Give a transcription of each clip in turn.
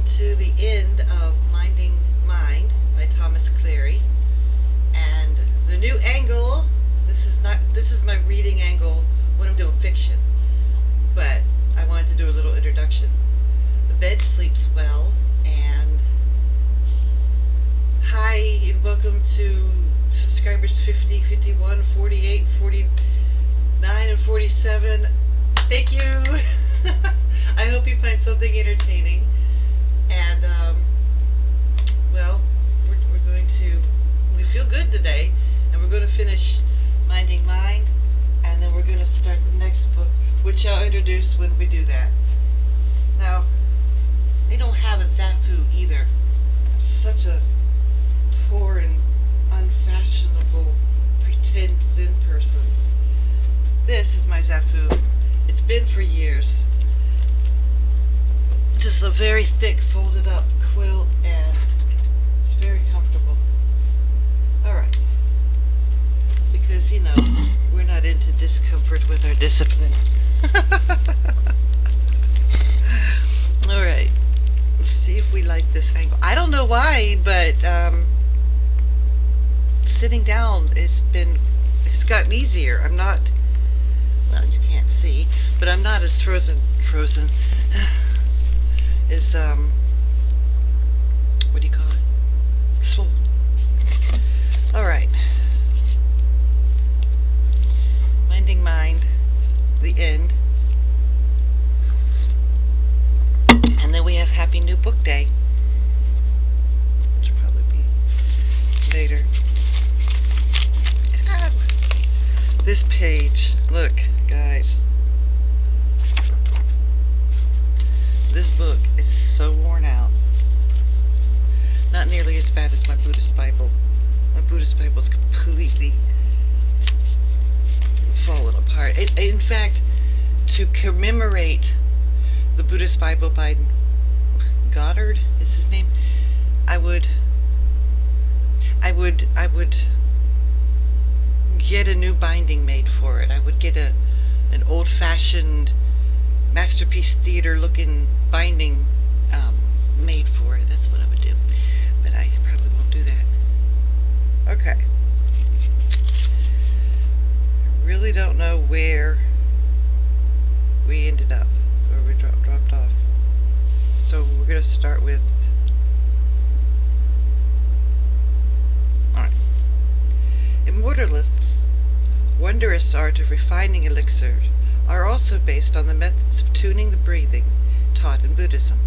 to the end of Minding Mind by Thomas Cleary. And the new angle, this is my reading angle when I'm doing fiction. But I wanted to do a little introduction. The bed sleeps well, and hi and welcome to subscribers 50, 51, 48, 49, and 47. Thank you. I hope you find something entertaining. And, well, we feel good today, and we're going to finish Minding Mind, and then we're going to start the next book, which I'll introduce when we do that. Now, they don't have a Zafu either. I'm such a poor and unfashionable pretend Zen person. This is my Zafu. It's been for years. Just a very thick folded up quilt, and it's very comfortable. Alright. Because, you know, we're not into discomfort with our discipline. Alright. Let's see if we like this angle. I don't know why, but sitting down it's gotten easier. I'm not, well, you can't see, but I'm not as frozen is what do you call it? Swole. Alright. Minding Mind, the end. And then we have Happy New Book Day, which will probably be later. This page, look, guys. This book is so worn out. Not nearly as bad as my Buddhist Bible. My Buddhist Bible is completely fallen apart. In fact, to commemorate the Buddhist Bible by Goddard is his name, I would get a new binding made for it. I would get an old-fashioned Masterpiece Theater looking binding made for it. That's what I would do, but I probably won't do that. Okay. I really don't know where we ended up, where we dropped off. So we're going to start with, alright. Immortalists' wondrous art of refining elixir are also based on the methods of tuning the breathing taught in Buddhism.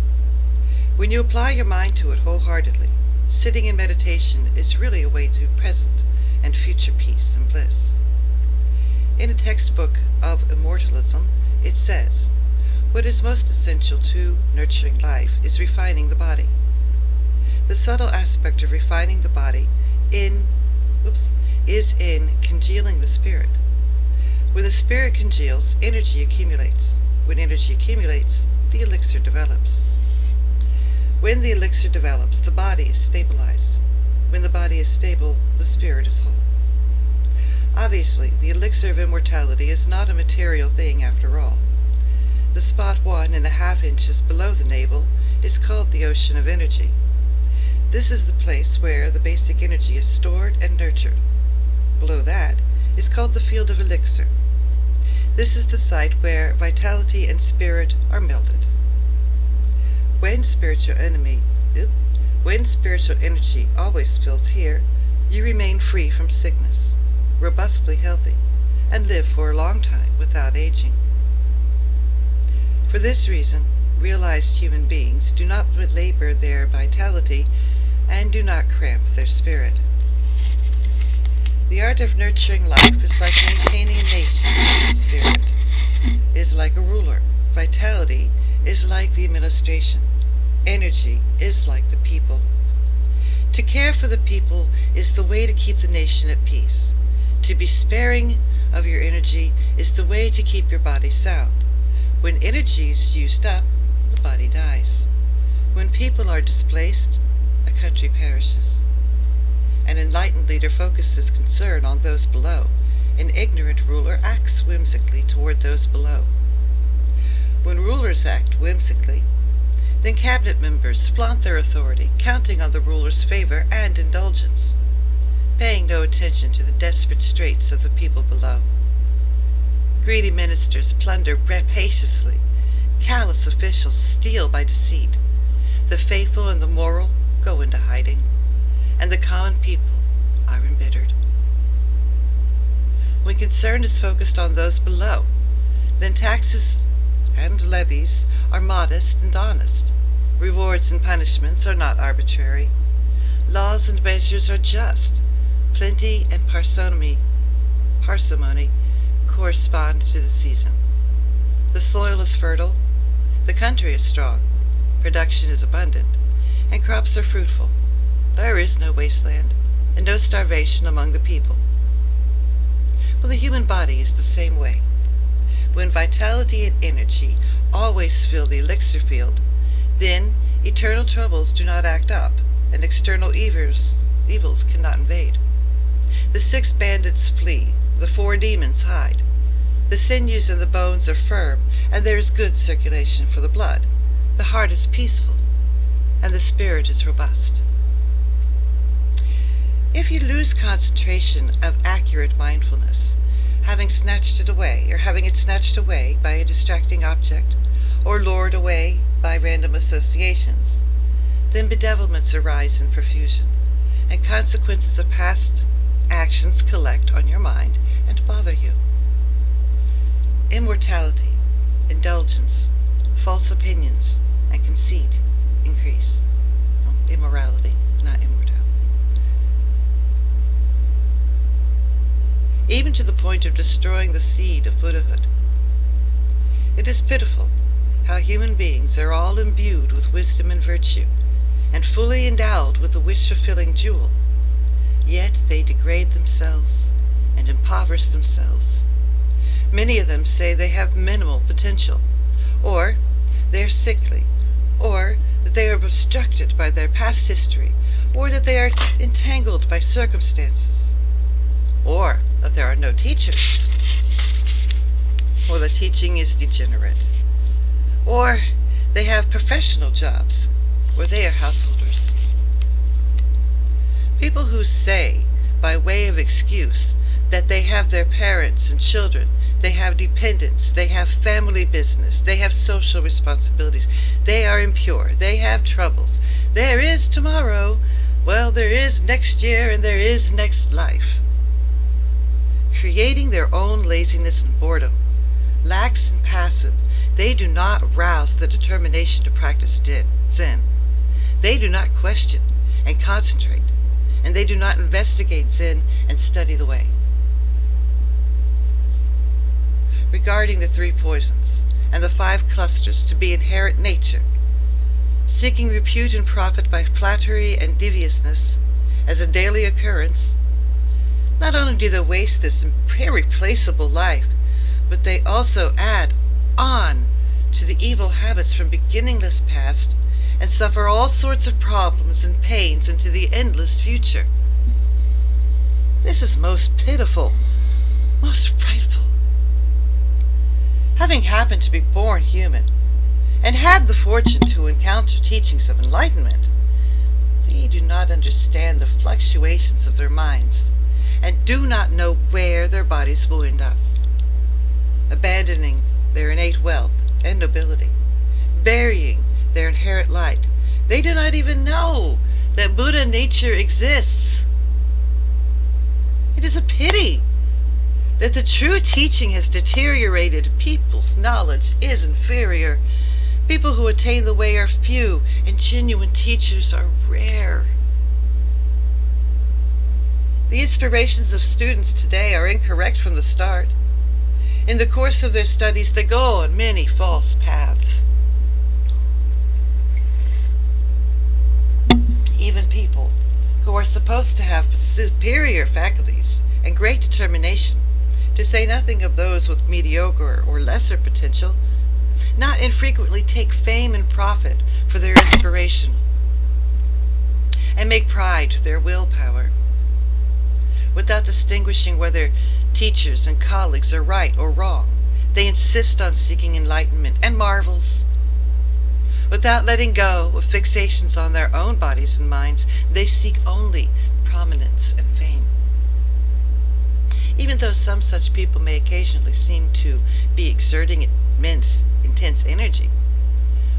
When you apply your mind to it wholeheartedly, sitting in meditation is really a way to present and future peace and bliss. In a textbook of immortalism, it says, what is most essential to nurturing life is refining the body. The subtle aspect of refining the body is in congealing the spirit. When the spirit congeals, energy accumulates. When energy accumulates, the elixir develops. When the elixir develops, the body is stabilized. When the body is stable, the spirit is whole. Obviously, the elixir of immortality is not a material thing after all. The spot 1.5 inches below the navel is called the ocean of energy. This is the place where the basic energy is stored and nurtured. Below that is called the field of elixir. This is the site where vitality and spirit are melded. When spiritual energy always fills here, you remain free from sickness, robustly healthy, and live for a long time without aging. For this reason, realized human beings do not belabor their vitality and do not cramp their spirit. The art of nurturing life is like maintaining a nation. Spirit is like a ruler. Vitality is like the administration. Energy is like the people. To care for the people is the way to keep the nation at peace. To be sparing of your energy is the way to keep your body sound. When energy is used up, the body dies. When people are displaced, a country perishes. An enlightened leader focuses concern on those below. An ignorant ruler acts whimsically toward those below. When rulers act whimsically, Then cabinet members flaunt their authority, counting on the ruler's favor and indulgence, paying no attention to the desperate straits of the people below. Greedy ministers plunder rapaciously, callous officials steal by deceit, the faithful and the moral go into hiding, and the common people are embittered. When concern is focused on those below, then taxes and levies are modest and honest. Rewards and punishments are not arbitrary. Laws and measures are just. Plenty and parsimony correspond to the season. The soil is fertile, the country is strong, production is abundant, and crops are fruitful. There is no wasteland, and no starvation among the people. Well, the human body is the same way. When vitality and energy always fill the elixir field, then eternal troubles do not act up, and external evils cannot invade. The 6 bandits flee, the 4 demons hide. The sinews and the bones are firm, and there is good circulation for the blood. The heart is peaceful, and the spirit is robust. If you lose concentration of accurate mindfulness, having it snatched away by a distracting object, or lured away by random associations, then bedevilments arise in profusion, and consequences of past actions collect on your mind and bother you. Immortality, indulgence, false opinions, and conceit increase. Immorality, not immortality. Even to the point of destroying the seed of Buddhahood. It is pitiful how human beings are all imbued with wisdom and virtue, and fully endowed with the wish-fulfilling jewel, yet they degrade themselves and impoverish themselves. Many of them say they have minimal potential, or they are sickly, or that they are obstructed by their past history, or that they are entangled by circumstances, or that there are no teachers, or the teaching is degenerate, or they have professional jobs, or they are householders. People who say, by way of excuse, that they have their parents and children, they have dependents, they have family business, they have social responsibilities, they are impure, they have troubles, there is tomorrow, well, there is next year, and there is next life. Creating their own laziness and boredom, lax and passive, they do not rouse the determination to practice Zen. They do not question and concentrate, and they do not investigate Zen and study the way. Regarding the 3 poisons and the 5 clusters to be inherent nature, seeking repute and profit by flattery and deviousness as a daily occurrence, not only do they waste this irreplaceable life, but they also add on to the evil habits from beginningless past and suffer all sorts of problems and pains into the endless future. This is most pitiful, most frightful. Having happened to be born human, and had the fortune to encounter teachings of enlightenment, they do not understand the fluctuations of their minds, and do not know where their bodies will end up. Abandoning their innate wealth and nobility, burying their inherent light, they do not even know that Buddha nature exists. It is a pity that the true teaching has deteriorated. People's knowledge is inferior. People who attain the way are few, and genuine teachers are rare. The inspirations of students today are incorrect from the start. In the course of their studies, they go on many false paths. Even people who are supposed to have superior faculties and great determination, to say nothing of those with mediocre or lesser potential, not infrequently take fame and profit for their inspiration, and make pride their willpower. Without distinguishing whether teachers and colleagues are right or wrong, they insist on seeking enlightenment and marvels. Without letting go of fixations on their own bodies and minds, they seek only prominence and fame. Even though some such people may occasionally seem to be exerting immense, intense energy,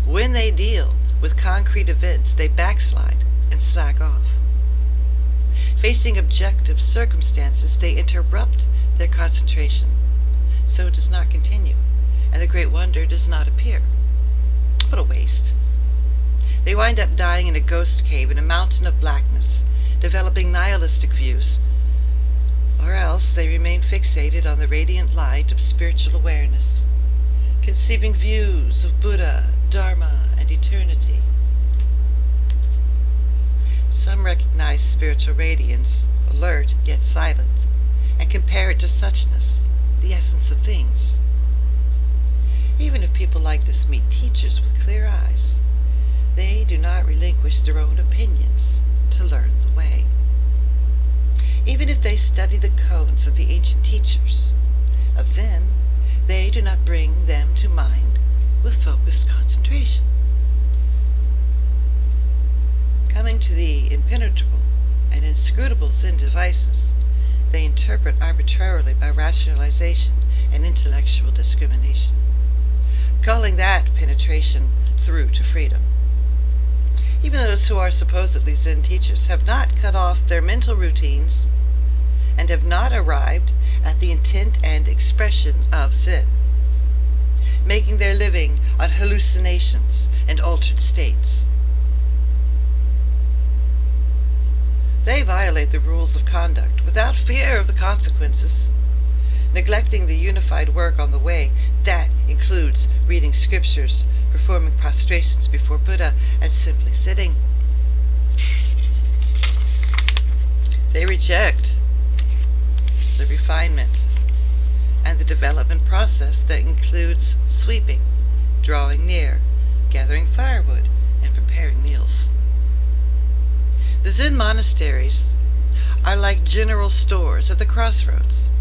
when they deal with concrete events, they backslide and slack off. Facing objective circumstances, they interrupt their concentration, so it does not continue, and the great wonder does not appear. What a waste. They wind up dying in a ghost cave in a mountain of blackness, developing nihilistic views, or else they remain fixated on the radiant light of spiritual awareness, conceiving views of Buddha, Dharma, and eternity. Some recognize spiritual radiance, alert yet silent, and compare it to suchness, the essence of things. Even if people like this meet teachers with clear eyes, they do not relinquish their own opinions to learn the way. Even if they study the codes of the ancient teachers of Zen, they do not bring them to mind with focused concentration. Coming to the impenetrable and inscrutable Zen devices, they interpret arbitrarily by rationalization and intellectual discrimination, calling that penetration through to freedom. Even those who are supposedly Zen teachers have not cut off their mental routines and have not arrived at the intent and expression of Zen, making their living on hallucinations and altered states. They violate the rules of conduct without fear of the consequences, neglecting the unified work on the way that includes reading scriptures, performing prostrations before Buddha, and simply sitting. They reject the refinement and the development process that includes sweeping, drawing near, gathering firewood, and preparing meals. The Zen monasteries are like general stores at the crossroads,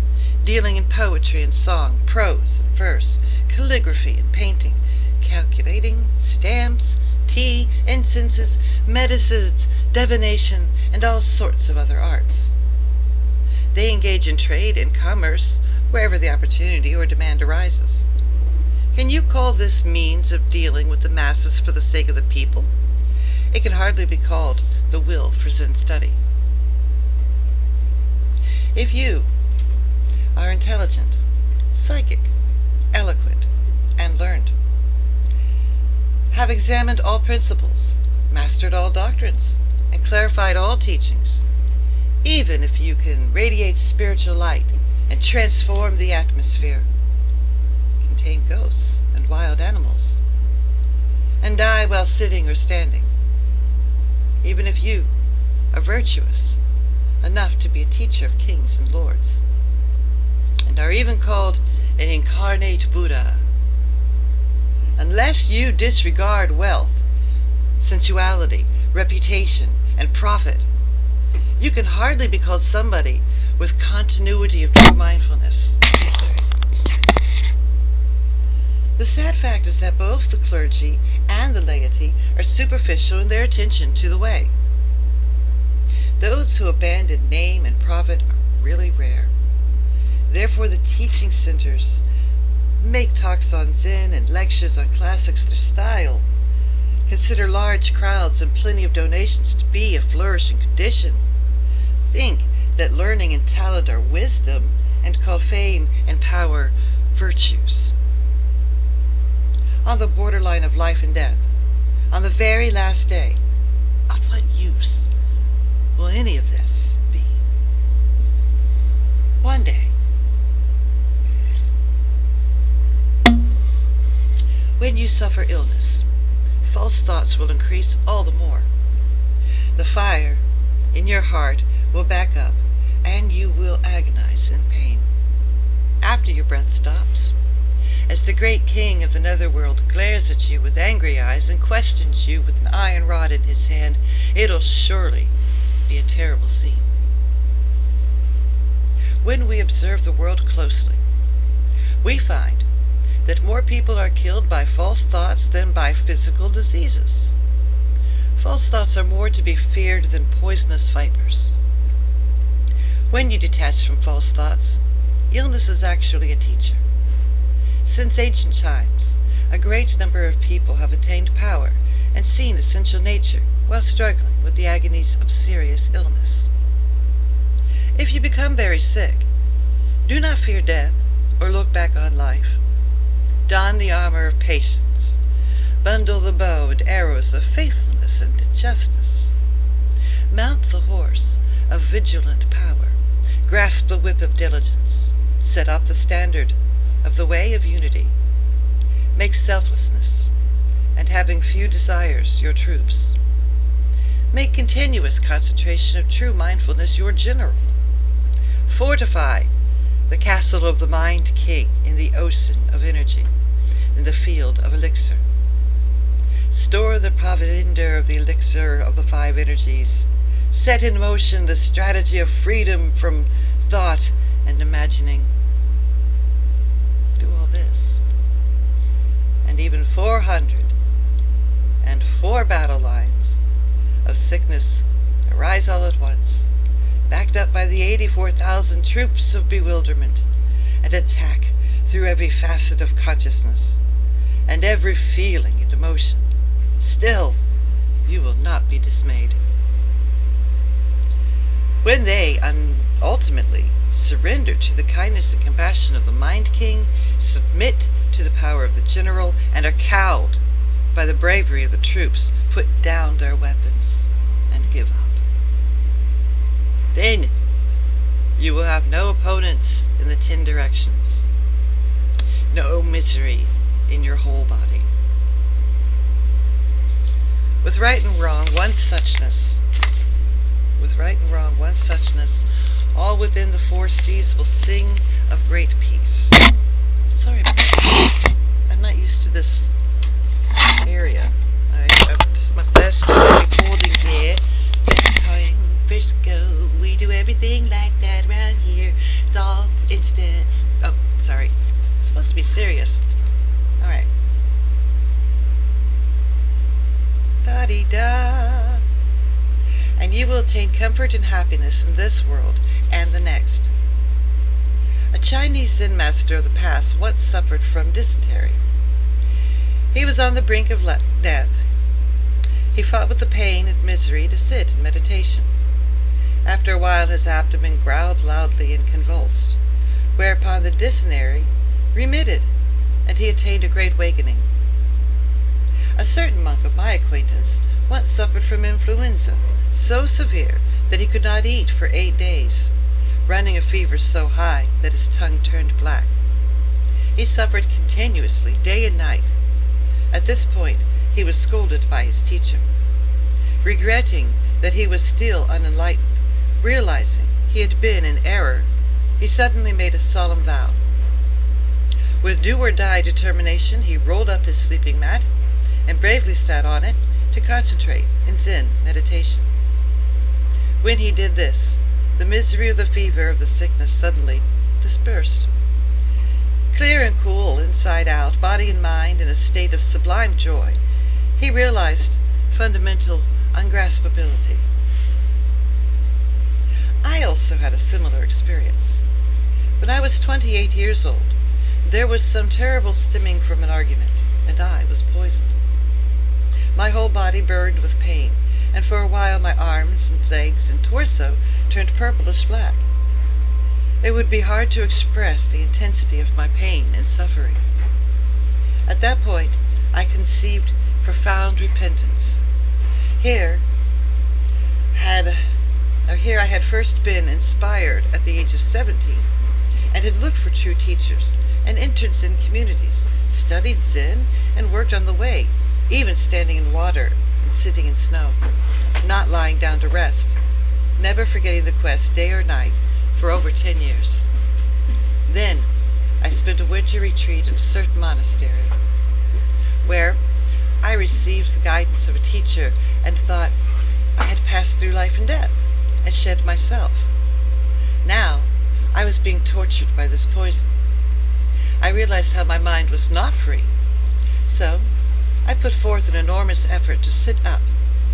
dealing in poetry and song, prose and verse, calligraphy and painting, calculating, stamps, tea, incenses, medicines, divination, and all sorts of other arts. They engage in trade and commerce wherever the opportunity or demand arises. Can you call this means of dealing with the masses for the sake of the people? It can hardly be called the will for Zen study. If you are intelligent, psychic, eloquent, and learned, have examined all principles, mastered all doctrines, and clarified all teachings, even if you can radiate spiritual light and transform the atmosphere, contain ghosts and wild animals, and die while sitting or standing, even if you are virtuous enough to be a teacher of kings and lords, and are even called an incarnate Buddha, unless you disregard wealth, sensuality, reputation, and profit, you can hardly be called somebody with continuity of true mindfulness. The sad fact is that both the clergy and the laity are superficial in their attention to the way. Those who abandon name and profit are really rare. Therefore, the teaching centers make talks on Zen and lectures on classics their style, consider large crowds and plenty of donations to be a flourishing condition, think that learning and talent are wisdom, and call fame and power virtues. On the borderline of life and death, on the very last day, of what use will any of this be? One day, when you suffer illness, false thoughts will increase all the more. The fire in your heart will back up, and you will agonize in pain. After your breath stops, as the great king of the netherworld glares at you with angry eyes and questions you with an iron rod in his hand, it'll surely be a terrible scene. When we observe the world closely, we find that more people are killed by false thoughts than by physical diseases. False thoughts are more to be feared than poisonous vipers. When you detach from false thoughts, illness is actually a teacher. Since ancient times, a great number of people have attained power and seen essential nature while struggling with the agonies of serious illness. If you become very sick, do not fear death or look back on life. Don the armor of patience. Bundle the bow and arrows of faithfulness and justice. Mount the horse of vigilant power. Grasp the whip of diligence. Set up the standard of the way of unity. Make selflessness and having few desires your troops. Make continuous concentration of true mindfulness your general. Fortify the castle of the Mind King in the ocean of energy, in the field of elixir. Store the provender of the elixir of the five energies. Set in motion the strategy of freedom from thought and imagining. Do all this, and even 404 battle lines of sickness arise all at once, backed up by the 84,000 troops of bewilderment, and attack through every facet of consciousness and every feeling and emotion. Still, you will not be dismayed. When they ultimately surrender to the kindness and compassion of the Mind King, submit to the power of the general, and are cowed by the bravery of the troops, put down their weapons and give up. Then you will have no opponents in the 10 directions, no misery in your whole body. With right and wrong, one suchness. With right and wrong, one suchness, all within the 4 seas will sing of great peace. I'm sorry about that. I'm not used to this area. I'm just my first time recording here. First time, first go. We do everything like that around here. It's all instant. Oh, sorry. I'm supposed to be serious. Alright. Da-dee-da. And you will attain comfort and happiness in this world and the next. A Chinese Zen master of the past once suffered from dysentery. He was on the brink of death. He fought with the pain and misery to sit in meditation. After a while his abdomen growled loudly and convulsed, whereupon the dysentery remitted, and he attained a great awakening. A certain monk of my acquaintance once suffered from influenza, so severe that he could not eat for 8 days, running a fever so high that his tongue turned black. He suffered continuously, day and night. At this point, he was scolded by his teacher. Regretting that he was still unenlightened, realizing he had been in error, he suddenly made a solemn vow. With do-or-die determination, he rolled up his sleeping mat and bravely sat on it to concentrate in Zen meditation. When he did this, the misery of the fever of the sickness suddenly dispersed. Clear and cool inside out, body and mind in a state of sublime joy, he realized fundamental ungraspability. I also had a similar experience. When I was 28 years old, there was some terrible stemming from an argument, and I was poisoned. My whole body burned with pain, and for a while my arms and legs and torso turned purplish black. It would be hard to express the intensity of my pain and suffering. At that point, I conceived profound repentance. Here I had first been inspired at the age of 17, and had looked for true teachers, and entered Zen communities, studied Zen, and worked on the way, even standing in water and sitting in snow, not lying down to rest, never forgetting the quest day or night for over 10 years. Then I spent a winter retreat at a certain monastery, where I received the guidance of a teacher and thought I had passed through life and death and shed myself. Now I was being tortured by this poison. I realized how my mind was not free. So, I put forth an enormous effort to sit up,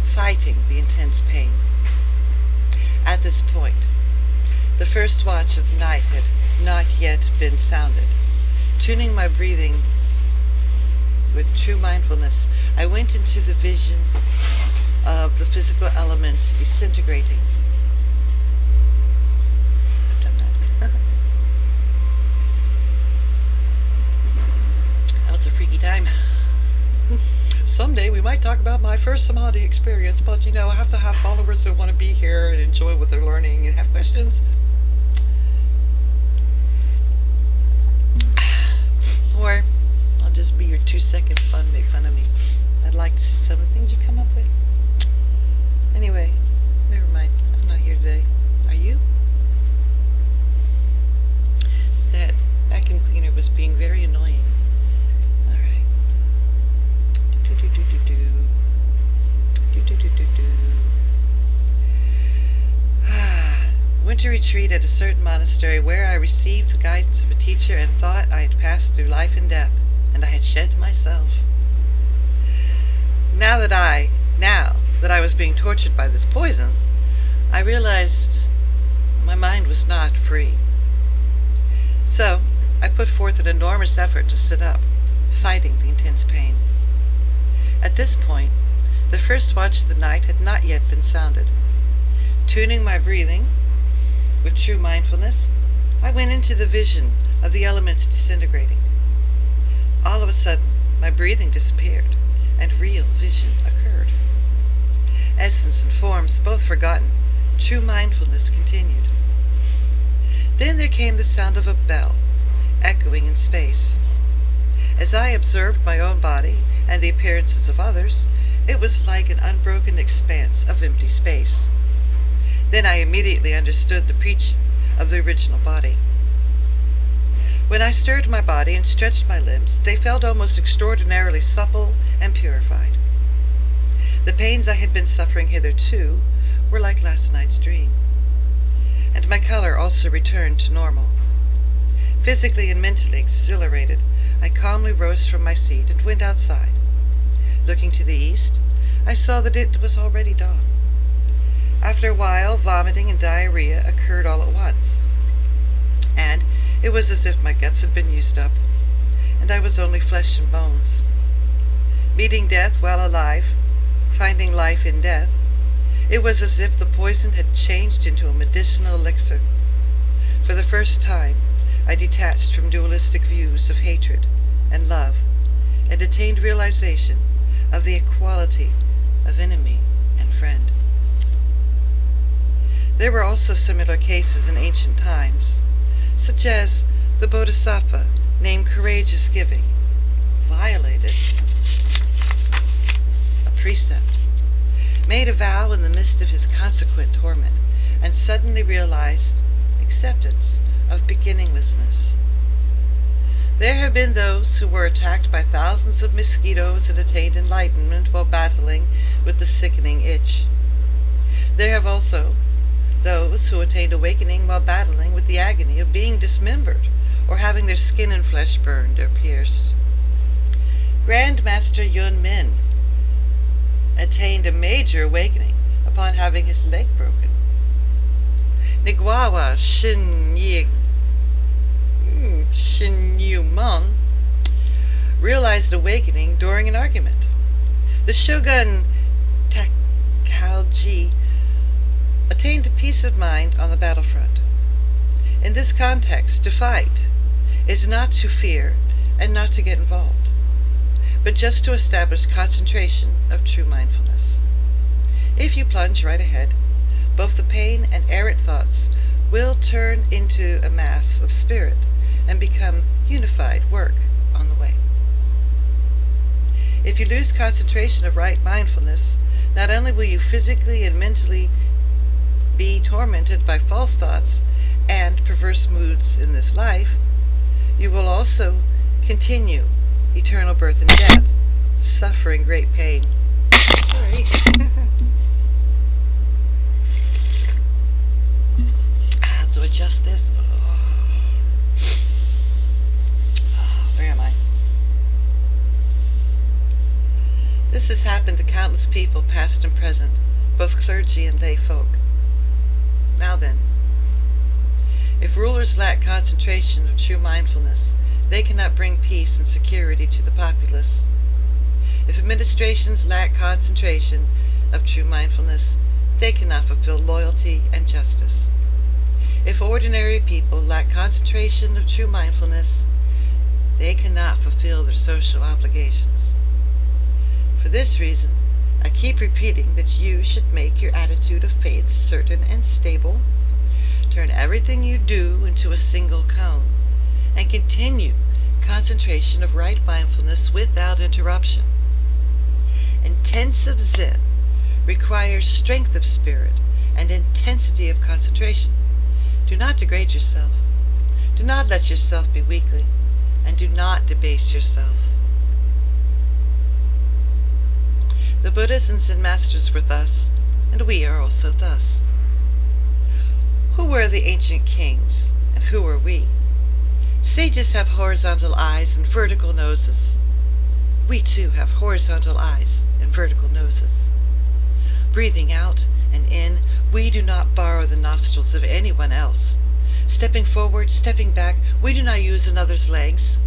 fighting the intense pain. At this point, the first watch of the night had not yet been sounded. Tuning my breathing with true mindfulness, I went into the vision of the physical elements disintegrating. I've done that. That was a freaky time. Someday we might talk about my first Samadhi experience, but I have to have followers who want to be here and enjoy what they're learning and have questions. Or I'll just be your 2-second fun, make fun of me. I'd like to see some of the things you come up with. Anyway, never mind. I'm not here today. Are you? That vacuum cleaner was being very annoying. Alright. Went to retreat at a certain monastery where I received the guidance of a teacher and thought I had passed through life and death, and I had shed myself. Now that I was being tortured by this poison, I realized my mind was not free. So, I put forth an enormous effort to sit up, fighting the intense pain. At this point, the first watch of the night had not yet been sounded. Tuning my breathing with true mindfulness, I went into the vision of the elements disintegrating. All of a sudden, my breathing disappeared, and real vision occurred. Essence and forms both forgotten, true mindfulness continued. Then there came the sound of a bell, echoing in space. As I observed my own body and the appearances of others, it was like an unbroken expanse of empty space. Then I immediately understood the preaching of the original body. When I stirred my body and stretched my limbs, they felt almost extraordinarily supple and purified. The pains I had been suffering hitherto were like last night's dream, and my color also returned to normal. Physically and mentally exhilarated, I calmly rose from my seat and went outside. Looking to the east, I saw that it was already dawn. After a while, vomiting and diarrhea occurred all at once, and it was as if my guts had been used up, and I was only flesh and bones. Meeting death while alive, finding life in death, it was as if the poison had changed into a medicinal elixir. For the first time, I detached from dualistic views of hatred and love, and attained realization of the equality of enemy and friend. There were also similar cases in ancient times, such as the Bodhisattva named Courageous Giving violated a precept, made a vow in the midst of his consequent torment, and suddenly realized acceptance of beginninglessness. There have been those who were attacked by thousands of mosquitoes and attained enlightenment while battling with the sickening itch. There have also those who attained awakening while battling with the agony of being dismembered or having their skin and flesh burned or pierced. Grand Master Yun Min attained a major awakening upon having his leg broken. Ngwawa Shinyuman realized awakening during an argument. The shogun Takalji attained peace of mind on the battlefront. In this context, to fight is not to fear and not to get involved, but just to establish concentration of true mindfulness. If you plunge right ahead, both the pain and errant thoughts will turn into a mass of spirit and become unified work on the way. If you lose concentration of right mindfulness, not only will you physically and mentally be tormented by false thoughts and perverse moods in this life, you will also continue eternal birth and death, suffering great pain. Sorry. I have to adjust this. This has happened to countless people, past and present, both clergy and lay folk. Now then, if rulers lack concentration of true mindfulness, they cannot bring peace and security to the populace. If administrations lack concentration of true mindfulness, they cannot fulfill loyalty and justice. If ordinary people lack concentration of true mindfulness, they cannot fulfill their social obligations. For this reason, I keep repeating that you should make your attitude of faith certain and stable, turn everything you do into a single cone, and continue concentration of right mindfulness without interruption. Intensive Zen requires strength of spirit and intensity of concentration. Do not degrade yourself. Do not let yourself be weakly, and do not debase yourself. The Buddhas and Zen masters were thus, and we are also thus. Who were the ancient kings, and who are we? Sages have horizontal eyes and vertical noses. We too have horizontal eyes and vertical noses. Breathing out and in, we do not borrow the nostrils of anyone else. Stepping forward, stepping back, we do not use another's legs.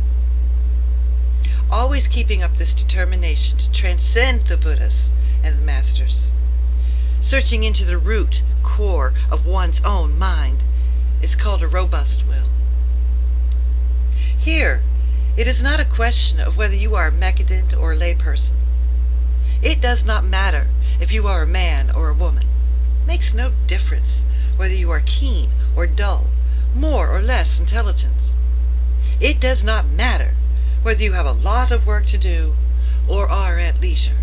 Always keeping up this determination to transcend the Buddhas and the masters. Searching into the root, core of one's own mind is called a robust will. Here, it is not a question of whether you are a Meccadent or a layperson. It does not matter if you are a man or a woman. It makes no difference whether you are keen or dull, more or less intelligent. It does not matter whether you have a lot of work to do or are at leisure.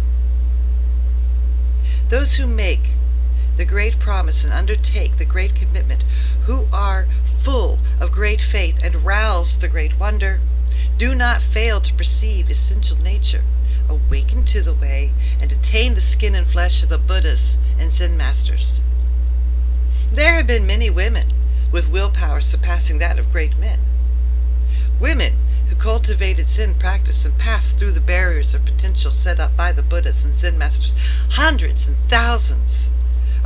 Those who make the great promise and undertake the great commitment, who are full of great faith and rouse the great wonder, do not fail to perceive essential nature, awaken to the way, and attain the skin and flesh of the Buddhas and Zen masters. There have been many women with willpower surpassing that of great men. Women who cultivated Zen practice and passed through the barriers of potential set up by the Buddhas and Zen masters. Hundreds and thousands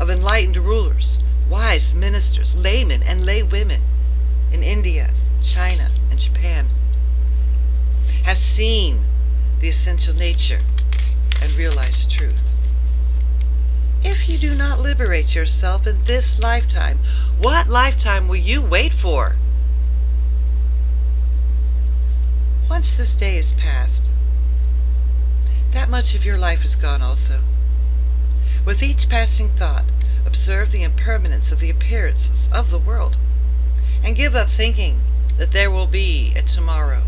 of enlightened rulers, wise ministers, laymen, and lay women in India, China, and Japan have seen the essential nature and realized truth. If you do not liberate yourself in this lifetime, what lifetime will you wait for? Once this day is past, that much of your life is gone also. With each passing thought, observe the impermanence of the appearances of the world, and give up thinking that there will be a tomorrow.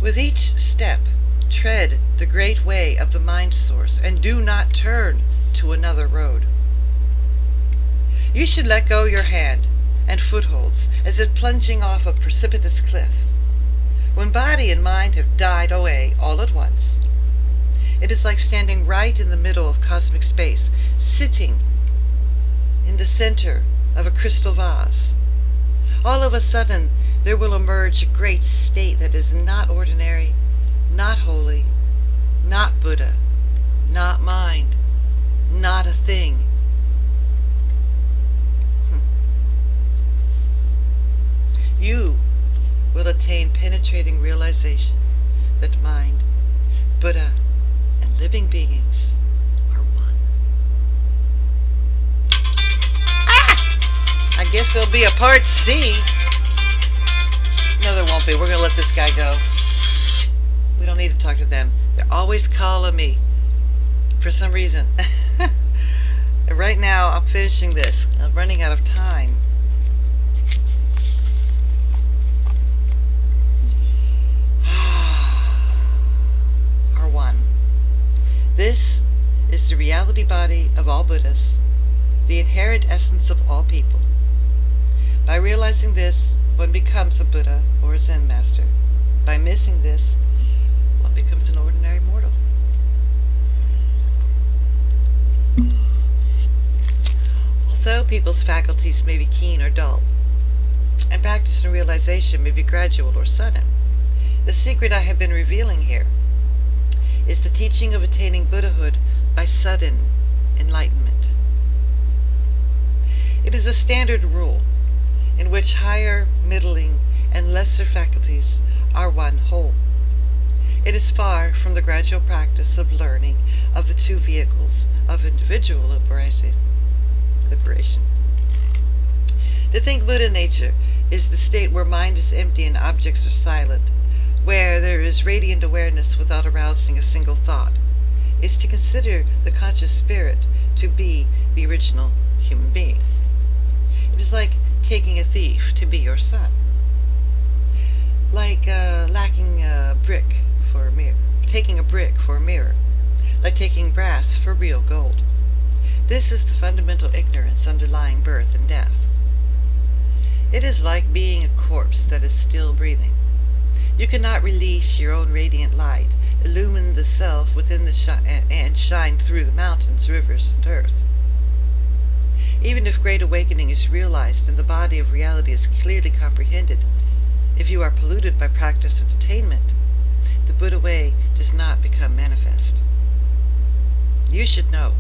With each step, tread the great way of the mind source, and do not turn to another road. You should let go your hand and footholds as if plunging off a precipitous cliff. When body and mind have died away all at once, it is like standing right in the middle of cosmic space, sitting in the center of a crystal vase. All of a sudden, there will emerge a great state that is not ordinary, not holy, not Buddha, not mind, not a thing. You will attain penetrating realization that mind, Buddha, and living beings are one. I guess there'll be a part C. No, there won't be. We're going to let this guy go. We don't need to talk to them. They're always calling me for some reason. And right now, I'm finishing this. I'm running out of time. R1. This is the reality body of all Buddhas, the inherent essence of all people. By realizing this, one becomes a Buddha or a Zen master. By missing this, one becomes an ordinary mortal. Although people's faculties may be keen or dull, and practice and realization may be gradual or sudden, The secret I have been revealing here is the teaching of attaining Buddhahood by sudden enlightenment. It is a standard rule in which higher, middling, and lesser faculties are one whole. It is far from the gradual practice of learning of the two vehicles of individual liberation. To think Buddha nature is the state where mind is empty and objects are silent, where there is radiant awareness without arousing a single thought, is to consider the conscious spirit to be the original human being. It is like taking a thief to be your son, like taking a brick for a mirror, like taking brass for real gold. This is the fundamental ignorance underlying birth and death. It is like being a corpse that is still breathing. You cannot release your own radiant light, illumine the self within and shine through the mountains, rivers, and earth. Even if great awakening is realized and the body of reality is clearly comprehended, if you are polluted by practice and attainment, the Buddha way does not become manifest. You should know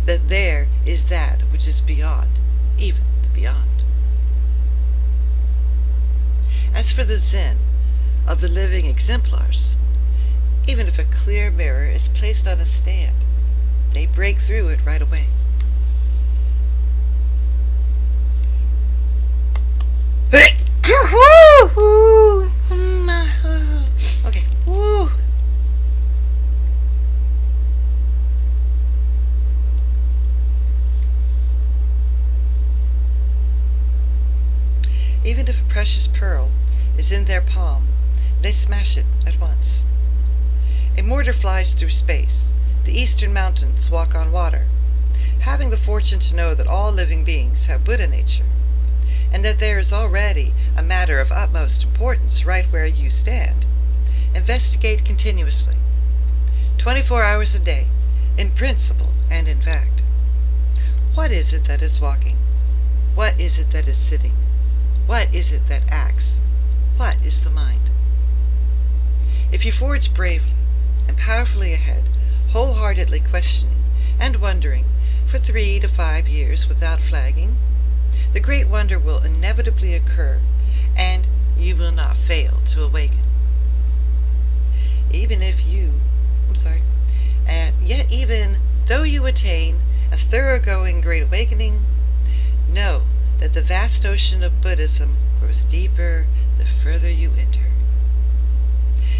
that there is that which is beyond, even the beyond. As for the Zen of the living exemplars, even if a clear mirror is placed on a stand, they break through it right away. Okay. Woo. Even if a precious pearl is in their palm, they smash it at once. A mortar flies through space. The eastern mountains walk on water. Having the fortune to know that all living beings have Buddha nature, and that there is already a matter of utmost importance right where you stand, investigate continuously, 24 hours a day, in principle and in fact. What is it that is walking? What is it that is sitting? What is it that acts? What is the mind? If you forge bravely and powerfully ahead, wholeheartedly questioning and wondering for 3 to 5 years without flagging, the great wonder will inevitably occur, and you will not fail to awaken. Yet even though you attain a thoroughgoing great awakening, know that the vast ocean of Buddhism grows deeper the further you enter.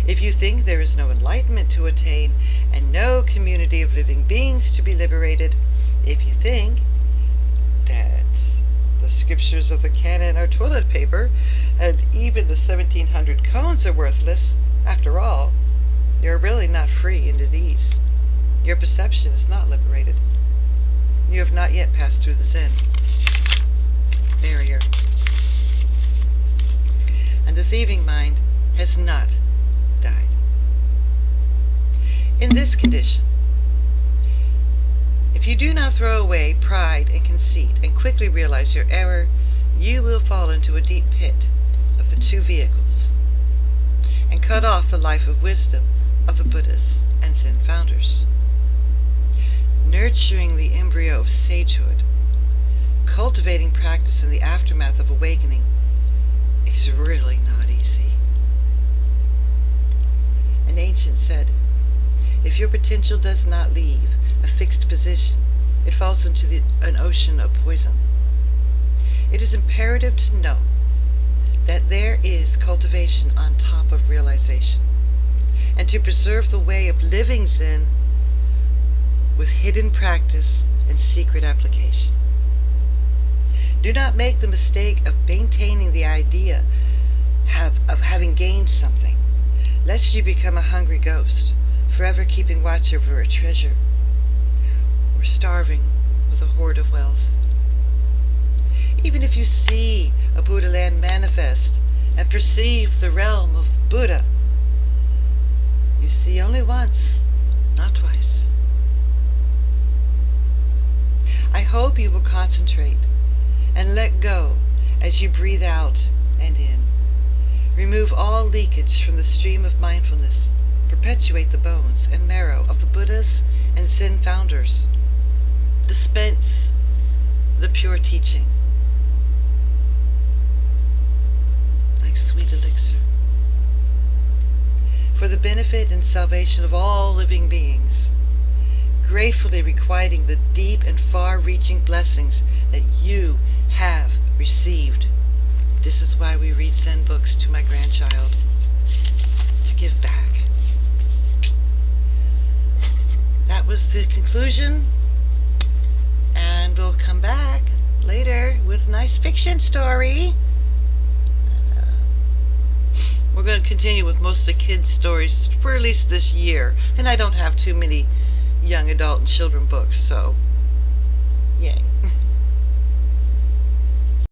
If you think there is no enlightenment to attain and no community of living beings to be liberated, if you think that the scriptures of the canon are toilet paper and even the 1700 koans are worthless, after all, you're really not free and at ease. Your perception is not liberated. You have not yet passed through the Zen barrier. And the thieving mind has not died. In this condition, if you do not throw away pride and conceit and quickly realize your error, you will fall into a deep pit of the two vehicles and cut off the life of wisdom of the Buddhas and Zen founders. Nurturing the embryo of sagehood, cultivating practice in the aftermath of awakening, is really not easy. An ancient said, if your potential does not leave a fixed position, it falls into an ocean of poison. It is imperative to know that there is cultivation on top of realization, and to preserve the way of living Zen with hidden practice and secret application. Do not make the mistake of maintaining the idea of having gained something, lest you become a hungry ghost, forever keeping watch over a treasure, or starving with a hoard of wealth. Even if you see a Buddha land manifest and perceive the realm of Buddha, you see only once, not twice. I hope you will concentrate and let go as you breathe out and in, Remove all leakage from the stream of mindfulness. Perpetuate the bones and marrow of the Buddhas and Zen founders. Dispense the pure teaching like sweet elixir for the benefit and salvation of all living beings, gratefully requiting the deep and far-reaching blessings that you have received. This is why we read Zen books to my grandchild, to give back. That was the conclusion, and we'll come back later with a nice fiction story. We're going to continue with most of the kids' stories for at least this year, and I don't have too many young adult and children books, so